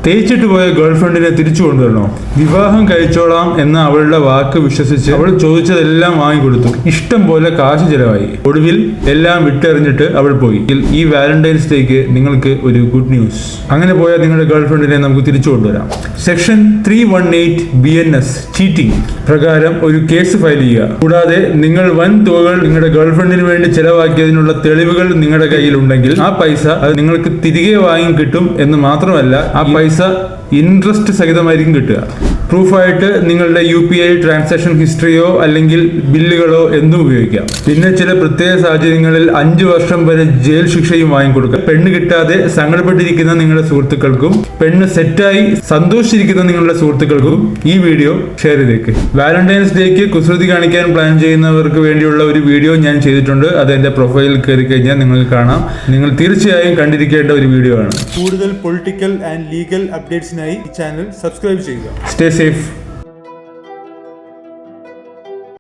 തേച്ചിട്ട് പോയ ഗേൾഫ്രണ്ടിനെ തിരിച്ചു കൊണ്ടുവരണോ? വിവാഹം കഴിച്ചോളാം എന്ന അവളുടെ വാക്ക് വിശ്വസിച്ച് അവൾ ചോദിച്ചതെല്ലാം വാങ്ങിക്കൊടുത്തു. ഇഷ്ടം പോലെ കാശ് ചെലവായി. ഒടുവിൽ എല്ലാം വിട്ടെറിഞ്ഞിട്ട് അവൾ പോയി. ഈ വാലന്റൈൻസ് ഡേക്ക് നിങ്ങൾക്ക് ഒരു ഗുഡ് ന്യൂസ്. അങ്ങനെ പോയാൽ നിങ്ങളുടെ ഗേൾഫ്രണ്ടിനെ നമുക്ക് തിരിച്ചു കൊണ്ടുവരാം. സെക്ഷൻ 318 BNS ചീറ്റിംഗ് പ്രകാരം ഒരു കേസ് ഫയൽ ചെയ്യുക. കൂടാതെ നിങ്ങൾ വൻ തുകകൾ നിങ്ങളുടെ ഗേൾഫ്രണ്ടിന് വേണ്ടി ചെലവാക്കിയതിനുള്ള തെളിവുകൾ നിങ്ങളുടെ കയ്യിലുണ്ടെങ്കിൽ ആ പൈസ അത് നിങ്ങൾക്ക് തിരികെ വാങ്ങി കിട്ടും എന്ന് മാത്രമല്ല, ആ പൈസ ഇൻട്രസ്റ്റ് സഹിതമായിരിക്കും കിട്ടുക. പ്രൂഫായിട്ട് നിങ്ങളുടെ UPI ട്രാൻസാക്ഷൻ ഹിസ്റ്ററിയോ അല്ലെങ്കിൽ ബില്ലുകളോ എന്തും ഉപയോഗിക്കാം. പിന്നെ ചില പ്രത്യേക സാഹചര്യങ്ങളിൽ 5 വർഷം വരെ ജയിൽ ശിക്ഷയും വാങ്ങിക്കൊടുക്കുക. പെണ്ണ് കിട്ടാതെ സങ്കടപ്പെട്ടിരിക്കുന്ന നിങ്ങളുടെ സുഹൃത്തുക്കൾക്കും പെണ്ണ് സെറ്റായി സന്തോഷിച്ചിരിക്കുന്ന നിങ്ങളുടെ സുഹൃത്തുക്കൾക്കും ഈ വീഡിയോ ഷെയർ ചെയ്തേക്ക്. വാലന്റൈൻസ് ഡേക്ക് കുസൃതി കാണിക്കാൻ പ്ലാൻ ചെയ്യുന്നവർക്ക് വേണ്ടിയുള്ള ഒരു വീഡിയോ ഞാൻ ചെയ്തിട്ടുണ്ട്. അത് എന്റെ പ്രൊഫൈലിൽ കയറി കഴിഞ്ഞാൽ നിങ്ങൾക്ക് കാണാം. നിങ്ങൾ തീർച്ചയായും കണ്ടിരിക്കേണ്ട ഒരു വീഡിയോ ആണ്. കൂടുതൽ പൊളിറ്റിക്കൽ ആൻഡ് ലീഗൽ അപ്ഡേറ്റ്സിനായി ഈ ചാനൽ സബ്സ്ക്രൈബ് ചെയ്യുക. Stay safe.